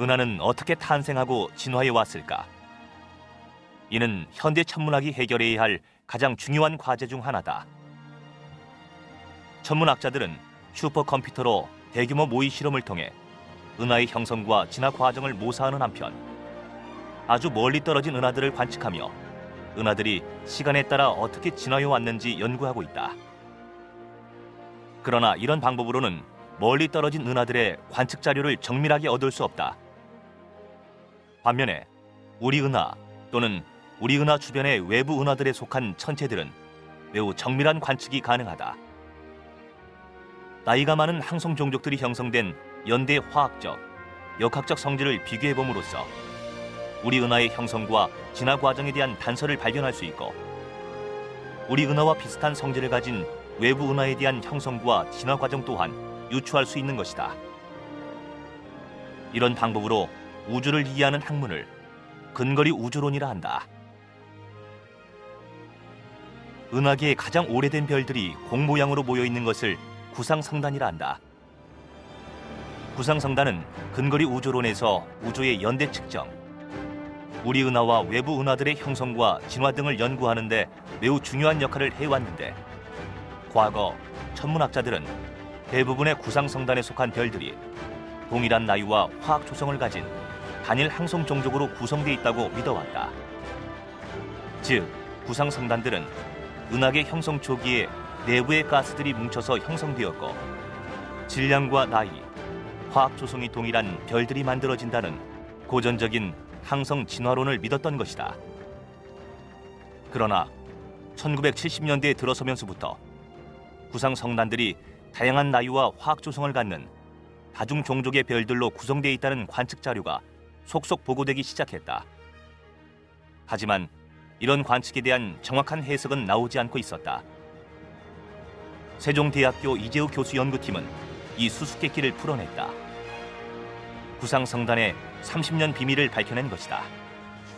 은하는 어떻게 탄생하고 진화해 왔을까? 이는 현대 천문학이 해결해야 할 가장 중요한 과제 중 하나다. 천문학자들은 슈퍼컴퓨터로 대규모 모의 실험을 통해 은하의 형성과 진화 과정을 모사하는 한편 아주 멀리 떨어진 은하들을 관측하며 은하들이 시간에 따라 어떻게 진화해 왔는지 연구하고 있다. 그러나 이런 방법으로는 멀리 떨어진 은하들의 관측 자료를 정밀하게 얻을 수 없다. 반면에 우리 은하 또는 우리 은하 주변의 외부 은하들에 속한 천체들은 매우 정밀한 관측이 가능하다. 나이가 많은 항성 종족들이 형성된 연대의 화학적, 역학적 성질을 비교해봄으로써 우리 은하의 형성과 진화 과정에 대한 단서를 발견할 수 있고 우리 은하와 비슷한 성질을 가진 외부 은하에 대한 형성과 진화 과정 또한 유추할 수 있는 것이다. 이런 방법으로 우주를 이해하는 학문을 근거리 우주론이라 한다. 은하계의 가장 오래된 별들이 공 모양으로 모여 있는 것을 구상성단이라 한다. 구상성단은 근거리 우주론에서 우주의 연대 측정, 우리 은하와 외부 은하들의 형성과 진화 등을 연구하는 데 매우 중요한 역할을 해왔는데 과거 천문학자들은 대부분의 구상성단에 속한 별들이 동일한 나이와 화학 조성을 가진 단일 항성 종족으로 구성되어 있다고 믿어왔다. 즉, 구상성단들은 은하계 형성 초기에 내부의 가스들이 뭉쳐서 형성되었고 질량과 나이, 화학 조성이 동일한 별들이 만들어진다는 고전적인 항성 진화론을 믿었던 것이다. 그러나 1970년대에 들어서면서부터 구상성단들이 다양한 나이와 화학 조성을 갖는 다중 종족의 별들로 구성되어 있다는 관측 자료가 속속 보고되기 시작했다. 하지만 이런 관측에 대한 정확한 해석은 나오지 않고 있었다. 세종대학교 이재우 교수 연구팀은 이 수수께끼를 풀어냈다. 구상성단의 30년 비밀을 밝혀낸 것이다.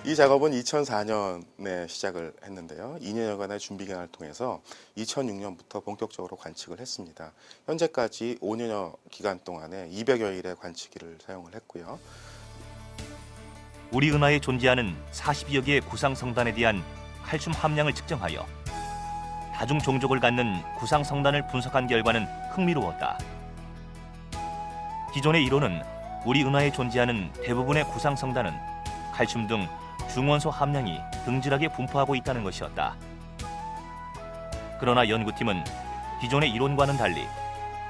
이 작업은 2004년에 시작을 했는데요. 2년여간의 준비 기간을 통해서 2006년부터 본격적으로 관측을 했습니다. 현재까지 5년여 기간 동안에 200여 일의 관측기를 사용을 했고요. 우리 은하에 존재하는 40여 개의 구상성단에 대한 칼슘 함량을 측정하여 다중 종족을 갖는 구상성단을 분석한 결과는 흥미로웠다. 기존의 이론은 우리 은하에 존재하는 대부분의 구상성단은 칼슘 등 중원소 함량이 등질하게 분포하고 있다는 것이었다. 그러나 연구팀은 기존의 이론과는 달리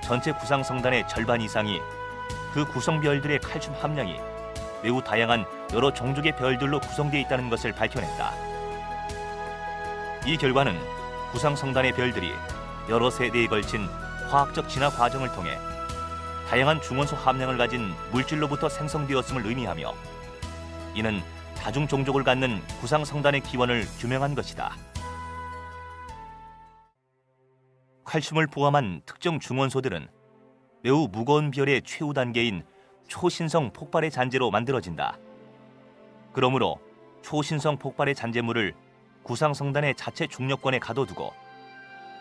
전체 구상성단의 절반 이상이 그 구성별들의 칼슘 함량이 매우 다양한 여러 종족의 별들로 구성되어 있다는 것을 밝혀냈다. 이 결과는 구상성단의 별들이 여러 세대에 걸친 화학적 진화 과정을 통해 다양한 중원소 함량을 가진 물질로부터 생성되었음을 의미하며 이는 다중 종족을 갖는 구상성단의 기원을 규명한 것이다. 칼슘을 포함한 특정 중원소들은 매우 무거운 별의 최후 단계인 초신성 폭발의 잔재로 만들어진다. 그러므로 초신성 폭발의 잔재물을 구상성단의 자체 중력권에 가둬두고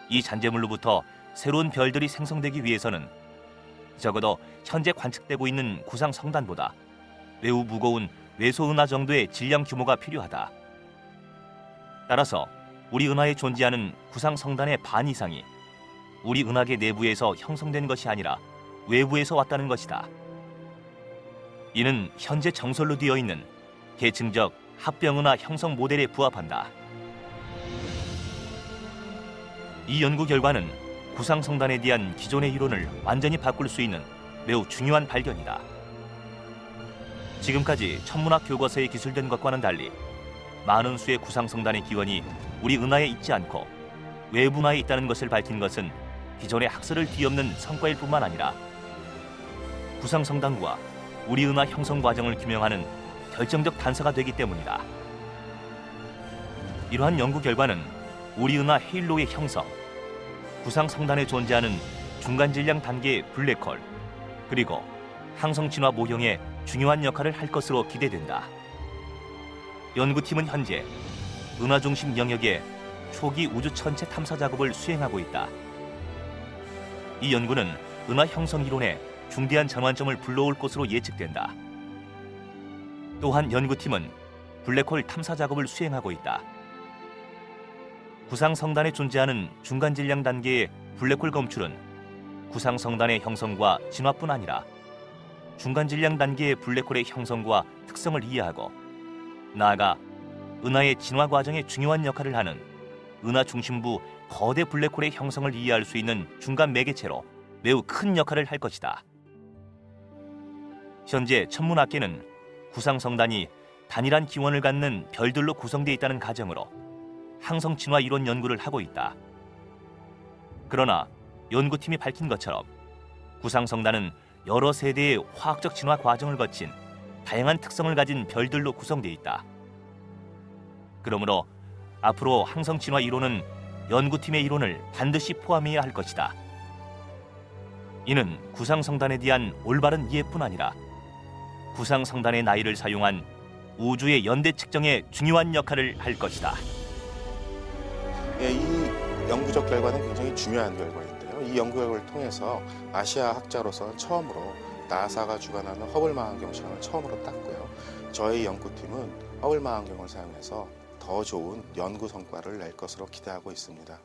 이 잔재물로부터 새로운 별들이 생성되기 위해서는 적어도 현재 관측되고 있는 구상성단보다 매우 무거운 외소은하 정도의 질량 규모가 필요하다. 따라서 우리 은하에 존재하는 구상성단의 반 이상이 우리 은하계 내부에서 형성된 것이 아니라 외부에서 왔다는 것이다. 이는 현재 정설로 되어 있는 계층적 합병은하 형성 모델에 부합한다. 이 연구 결과는 구상성단에 대한 기존의 이론을 완전히 바꿀 수 있는 매우 중요한 발견이다. 지금까지 천문학 교과서에 기술된 것과는 달리 많은 수의 구상성단의 기원이 우리 은하에 있지 않고 외부 은하에 있다는 것을 밝힌 것은 기존의 학설을 뒤엎는 성과일 뿐만 아니라 구상성단과 우리 은하 형성 과정을 규명하는 결정적 단서가 되기 때문이다. 이러한 연구 결과는 우리 은하 헤일로의 형성, 구상성단에 존재하는 중간 질량 단계의 블랙홀, 그리고 항성 진화 모형에 중요한 역할을 할 것으로 기대된다. 연구팀은 현재 은하 중심 영역의 초기 우주 천체 탐사 작업을 수행하고 있다. 이 연구는 은하 형성 이론에 중대한 전환점을 불러올 것으로 예측된다. 또한 연구팀은 블랙홀 탐사 작업을 수행하고 있다. 구상성단에 존재하는 중간 질량 단계의 블랙홀 검출은 구상성단의 형성과 진화뿐 아니라 중간 질량 단계의 블랙홀의 형성과 특성을 이해하고 나아가 은하의 진화 과정에 중요한 역할을 하는 은하 중심부 거대 블랙홀의 형성을 이해할 수 있는 중간 매개체로 매우 큰 역할을 할 것이다. 현재 천문학계는 구상성단이 단일한 기원을 갖는 별들로 구성되어 있다는 가정으로 항성 진화 이론 연구를 하고 있다. 그러나 연구팀이 밝힌 것처럼 구상성단은 여러 세대의 화학적 진화 과정을 거친 다양한 특성을 가진 별들로 구성되어 있다. 그러므로 앞으로 항성 진화 이론은 연구팀의 이론을 반드시 포함해야 할 것이다. 이는 구상성단에 대한 올바른 이해뿐 아니라 구상성단의 나이를 사용한 우주의 연대 측정에 중요한 역할을 할 것이다. 예, 이 연구적 결과는 굉장히 중요한 결과인데요. 이 연구 결과를 통해서 아시아 학자로서 처음으로 나사가 주관하는 허블 망원경 시험을 처음으로 땄고요. 저희 연구팀은 허블 망원경을 사용해서 더 좋은 연구 성과를 낼 것으로 기대하고 있습니다.